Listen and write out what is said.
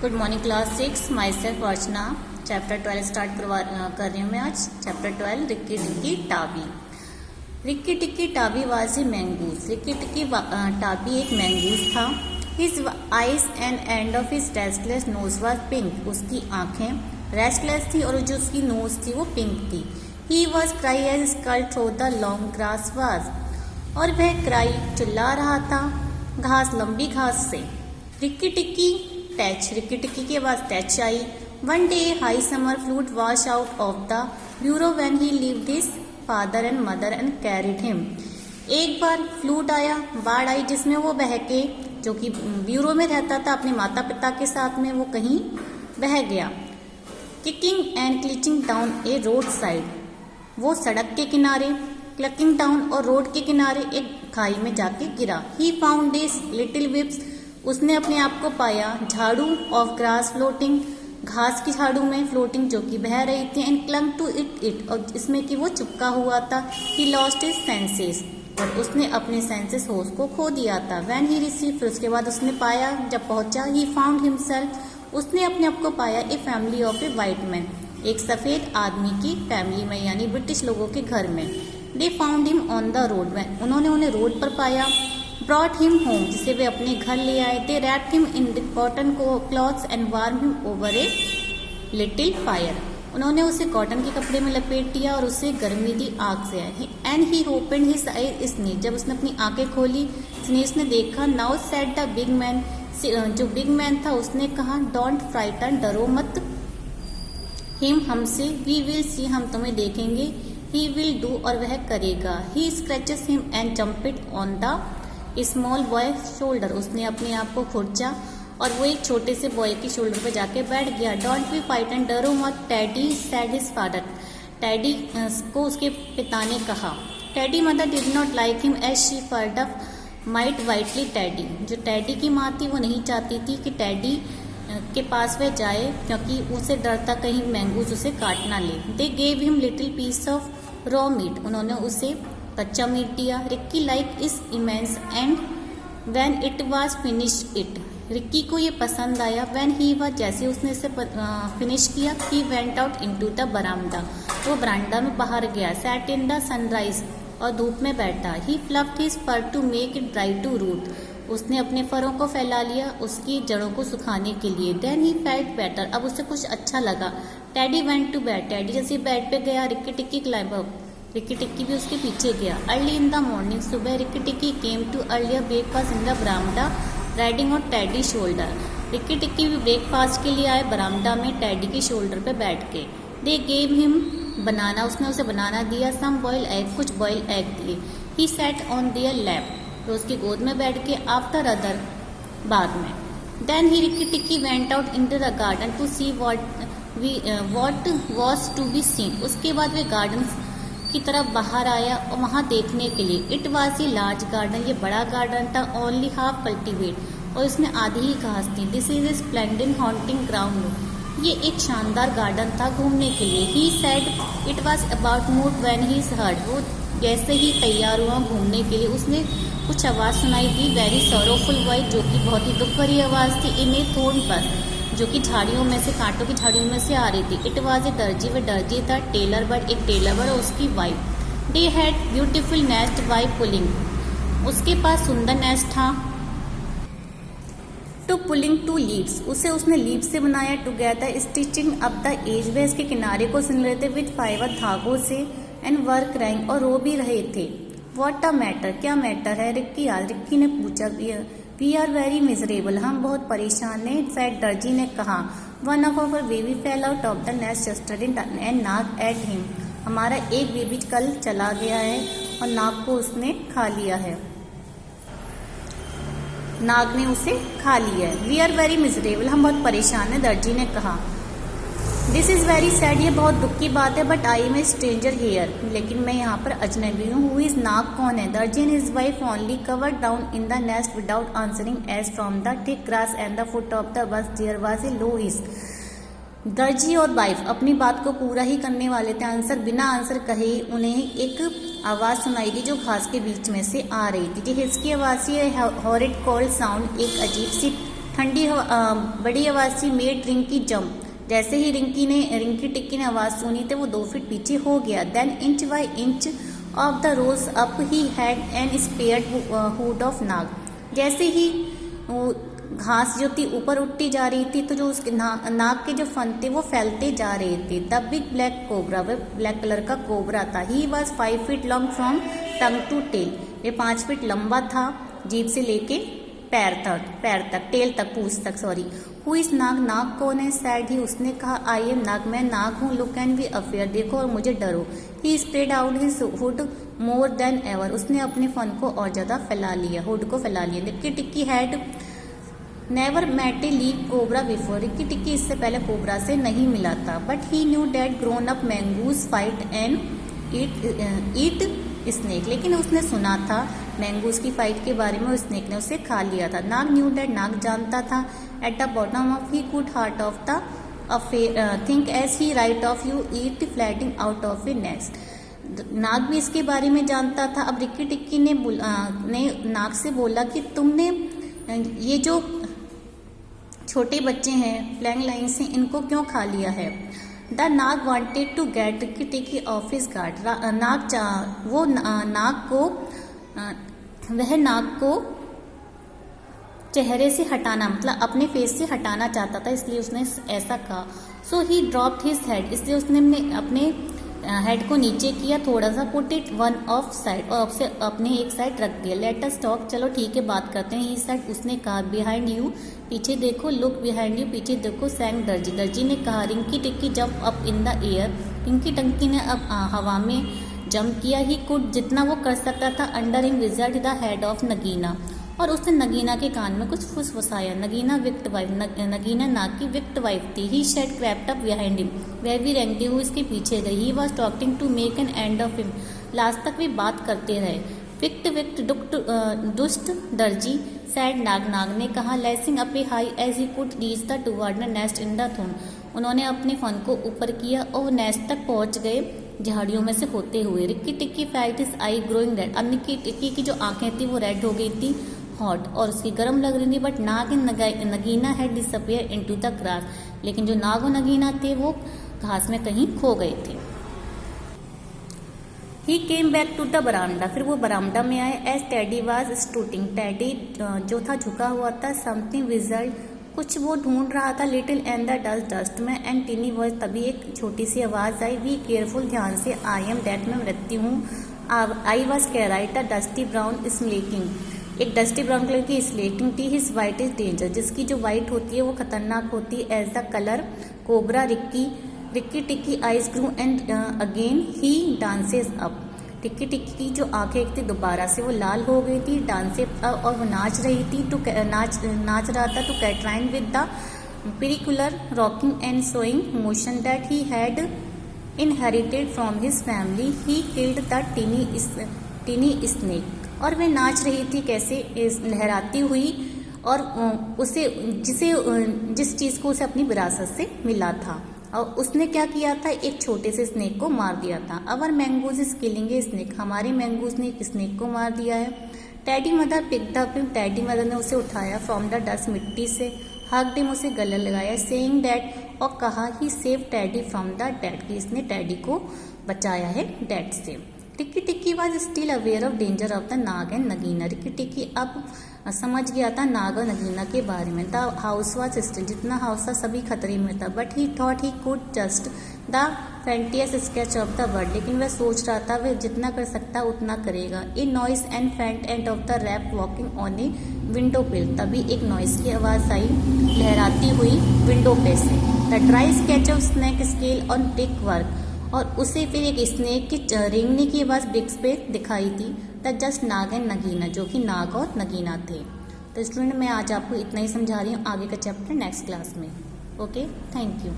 Good morning class 6 myself Archana. Chapter 12 start कर रही हूँ मैं आज। Chapter 12 Rikki Tikki Tavi. Rikki Tikki Tavi was a mongoose. Rikki Tikki Tavi एक mongoose था। His eyes and end of his restless nose was pink. उसकी आंखें restless थी और जो उसकी नोज थी वो पिंक थी। He was cry as skull through the long grass was. और वह क्राई चिल्ला रहा था घास लंबी घास से। रिक्की टिक्की टैच। रिक्की टिक्की की आवाज टैच आई। One day high summer flood wash out of the burrow when he lived his father and mother and carried him. एक बार फ्लूट आया, बाढ़ आई जिसमें वो बह के, जो कि ब्यूरो में रहता था अपने माता पिता के साथ में, वो कहीं बह गया। Kicking and clutching down a road side. वो सड़क के किनारे, क्लकिंग डाउन और रोड के किनारे एक खाई में जाके गिरा। ही फाउंड दिस लिटिल विप्स। उसने अपने आप को पाया झाड़ू ऑफ ग्रास फ्लोटिंग, घास की झाड़ू में फ्लोटिंग जो कि बह रही थी। एंड क्लंग टू इट और इसमें कि वो चिपका हुआ था। ही लॉस्ट हिज सेंसेस और उसने अपने सेंसेस होश को खो दिया था। व्हेन ही रिसीव, फिर उसके बाद उसने पाया, जब पहुंचा, ही फाउंड हिमसेल्फ, उसने अपने आप को पाया a family of A white man, एक सफेद आदमी की फैमिली में, यानी ब्रिटिश लोगों के घर में। They found him on the road, उन्होंने उन्हें रोड पर पाया। ब्रॉट हिम होम, जिसे वे अपने घर ले आए। They wrapped him in the cotton cloths and warm him over a little fire, उन्होंने उसे कॉटन के कपड़े में लपेट दिया और उसे गर्मी दी आग से। And he opened his eyes sneeze, जब उसने अपनी आंखें खोली, स्नीज ने देखा। Now said the big man, जो बिग मैन था उसने कहा, डोंट फ्राइटन, डरो मत, हिम, हमसे, वी विल सी, हम तुम्हें देखेंगे, ही विल डू, और वह करेगा। He scratches him and jumped on the small boy shoulder, उसने अपने आप को खुरचा और वो एक छोटे से बॉय के शोल्डर पर जाके बैठ गया। डोंट बी फ्राइटन, डरो मत, Teddy said his father, Teddy को उसके पिता ने कहा। Teddy mother did not like him as she furred up might vitally Teddy, जो टैडी की माँ थी वो नहीं चाहती थी कि टैडी के पास वह जाए, क्योंकि उसे डर था कहीं मैंगूस उसे काट ना ले। They gave him little piece of raw meat, उन्होंने उसे कच्चा मीट दिया। Rikki like is immense and when it was finished it, Rikki को ये पसंद आया। व्हेन ही वाज, जैसे उसने इसे फिनिश किया, he went out into the बरामदा, वो बरामदा में बाहर गया। सैट इन द सनराइज, और धूप में बैठा। He fluffed his fur to make it dry to root, उसने अपने फरों को फैला लिया उसकी जड़ों को सुखाने के लिए। देन ही फेल्ट बेटर, अब उसे कुछ अच्छा लगा। Teddy went to bed, Teddy जैसे बेड पे गया, Rikki Tikki climb up, Rikki Tikki भी उसके पीछे गया। अर्ली इन द मॉर्निंग, सुबह Rikki Tikki came to earlier breakfast in the बरामदा riding on Teddy shoulder, Rikki Tikki भी ब्रेकफास्ट के लिए आए बरामदा में टैडी के शोल्डर पे बैठ के। दे गेव हिम बनाना, उसने उसे बनाना दिया। सम बॉयल एग, कुछ बॉयल एग दिए। ही सेट ऑन देयर लैप, तो उसकी गोद में बैठ के। आफ्टर अदर, बाद में। Then he Rikki Tikki went out in the garden to see what was to be seen, उसके बाद वे गार्डन की तरफ बाहर आया और वहां देखने के लिए। It was a large garden, ये बड़ा गार्डन था। ओनली हाफ कल्टीवेट, और इसमें आधी ही घास थी। This is a splendid haunting ground, ये एक शानदार गार्डन था घूमने के लिए। He said it was about mood when he heard, वो जैसे ही तैयार हुआ घूमने के लिए उसने कुछ आवाज़ सुनाई दी। वेरी सॉरोफुल वॉइस, जो कि बहुत ही दुख भरी आवाज़ थी। इन ए थोर्न पर, जो कि झाड़ियों में से, कांटों की झाड़ियों में से आ रही थी। इट वाज ए दर्जी, वह दर्जी था। टेलर बर्ड, एक टेलर बर्ड और उसकी wife. They had beautiful nest by pulling, उसके पास सुंदर नेस्ट था। टू पुलिंग टू लीव्स, उसे उसने लीव से बनाया। Together stitching up the edge, वे इसके किनारे को सिल रहे थे विद फाइबर, धागों से। एंड वर्क क्राइंग, और रो भी रहे थे। व्हाट अ मैटर, क्या मैटर है रिक्की, आज रिक्की ने पूछा। वी आर वेरी मिजरेबल, हम बहुत परेशान हैं। फैक्ट, दर्जी ने कहा। One of our baby fell out of the nest yesterday and Nag ate him, हमारा एक बेबी कल चला गया है और नाग को उसने खा लिया है, नाग ने उसे खा लिया है। वी आर वेरी मिजरेबल, हम बहुत परेशान हैं, दर्जी ने कहा। दिस इज वेरी सैड, ये बहुत दुख की बात है। But I am a stranger here, लेकिन मैं यहाँ पर अजनबी हूँ। हु इज नाग, कौन है? Darzee and his wife only covered down in the nest without answering as from the thick grass and the foot of the bush there was a low hiss. Darzee और wife अपनी बात को पूरा ही करने वाले थे, आंसर बिना आंसर कहे उन्हें एक आवाज सुनाई दी जो घास के बीच में से आ रही थी। हिस की आवाज, ये हॉरिड कॉल्ड साउंड, एक अजीब सी बड़ी आवाज से मेड रिंकी जंप, जैसे ही रिंकी टिक्की ने आवाज सुनी तो वो 2 फीट पीछे हो गया। Then inch by inch of the rose up he had and spread hood of Nag, जैसे ही घास जो थी ऊपर उठती जा रही थी तो जो उसके नाग के जो फन थे वो फैलते जा रहे थे। द बिग ब्लैक कोबरा, वह ब्लैक कलर का कोबरा था। He was 5 feet long from tongue to tail, ये 5 फीट लंबा था जीभ से लेके पैर तक, टेल तक, पूंछ तक, सॉरी। हु इज नाग, नाग कौन है, सैड ही, उसने कहा आई एम नाग, मैं नाग हूँ। लुक एंड बी अफेयर, देखो और मुझे डरो। He spread out his hood more than ever, उसने अपने फन को और ज्यादा फैला लिया, हुड को फैला लिया। Rikki Tikki had never met a live cobra before, Rikki Tikki इससे पहले कोबरा से नहीं मिला था। But he knew that grown up mongoose fight and eat snake, लेकिन उसने सुना था मैंगूज की फाइट के बारे में, उस स्नेक ने उसे खा लिया था। नाग न्यू डैट, नाग जानता था। At the bottom of he good heart of the think as he right of you eat fledgling out of a nest, Nag भी इसके बारे में जानता था। अब रिक्की टिक्की ने नाग से बोला कि तुमने ये जो छोटे बच्चे हैं फ्लैंग लाइन से, इनको क्यों खा लिया है। The Nag wanted to get Rikki Tikki off his guard, वह नाग को चेहरे से हटाना, मतलब अपने फेस से हटाना चाहता था, इसलिए उसने ऐसा कहा। सो ही ड्रॉप्ड हिज हेड, इसलिए उसने अपने हेड को नीचे किया थोड़ा सा। Put it one of side, और उसे अपने एक साइड रख दिया। लेट अस टॉक, चलो ठीक है बात करते हैं। ही साइड, उसने कहा। बिहाइंड यू, पीछे देखो। लुक बिहाइंड यू, पीछे देखो। सैंग दर्जी, दर्जी ने कहा। Rikki Tikki jump up in the air, Rikki Tikki ने अब हवा में जंप किया। ही कुड, जितना वो कर सकता था। Under in whispered the head of Nagaina, और उसने नगीना के कान में कुछ फुसफुसाया। नगीना विक्ट वाइफ, नगीना नाग की विक्ट वाइफ थी। He she'd crept up behind him, वह भी रेंगते हुए इसके पीछे गई। He was talking to make an end of him, last तक वे बात करते रहे। विक्ट दुष्ट दर्जी, सैड नाग, नाग ने कहा। Lacing up a high as he could reach the toward the nest in the thorn, उन्होंने अपने फन को ऊपर किया और वो नेस्ट तक पहुंच गए झाड़ियों में से होते हुए। रिक्की टिक्की फेल्ट हिज आई ग्रोइंग रेड, अब रिक्की टिक्की की जो आंखें थी वो रेड हो गई थी, हॉट, और उसकी गर्म लग रही थी। But Nag and Nagina had disappear into the grass, लेकिन जो नाग और नगीना थे वो घास में कहीं खो गए थे। ही केम बैक टू द बरामदा, फिर वो बरामदा में आए। एज टैडी वाज स्टूटिंग, टैडी जो था झुका हुआ था। समथिंग विजल्ड, कुछ वो ढूंढ रहा था। लिटिल एंड द डस्ट में। एंड टीनी वॉइस, तभी एक छोटी सी आवाज आई। बी केयरफुल, ध्यान से। आई एम डेट, मैं मृत्यु हूँ। I was Karait a dusty brown snakeling, एक डस्टी ब्राउन कलर की स्लेटिंग थी। हिज वाइट इज डेंजर, जिसकी जो वाइट होती है वो खतरनाक होती है। As the colour cobra, Rikki Tikki eyes grew and again he dances up, Rikki Tikki की जो आंखें थी दोबारा से वो लाल हो गई थी। डांसे और वो नाच रही थी, नाच रहा था। To Karait with the peculiar rocking and showing motion that he had inherited from his family. He killed the tiny snake, और वे नाच रही थी कैसे, लहराती हुई, और उसे जिस चीज़ को उसे अपनी विरासत से मिला था। और उसने क्या किया था, एक छोटे से स्नेक को मार दिया था। Our mongoose is killing a snake, हमारे मैंगूज ने एक स्नेक को मार दिया है। Teddy mother picked up him, Teddy mother ने उसे उठाया। फ्रॉम द डस्ट, मिट्टी से। हग्ड हिम, उसे गले लगाया। सेइंग दैट, और कहा। He save Teddy from the dead, कि इसने टैडी को बचाया है डेड से। Rikki Tikki was still aware of danger of the Nag and Nagaina, Rikki Tikki अब समझ गया था नाग और नगीना के बारे में। द हाउस वॉज स्टिल, जितना हाउस था सभी खतरे में था। But he thought he could just the faintest scratch of the world, लेकिन वह सोच रहा था वह जितना कर सकता उतना करेगा। A noise and faint and of the rap walking on a window sill, तभी एक नॉइस की आवाज आई लहराती हुई विंडो पे से। The dry sketch of snake scale on brick work, और उसे फिर एक स्नेक की रेंगने की आवाज ब्रिक्स पे दिखाई थी। The just Nag and Nagina, जो कि नाग और नगीना थे। तो स्टूडेंट मैं आज आपको इतना ही समझा रही हूँ, आगे का चैप्टर नेक्स्ट क्लास में। Okay, thank you.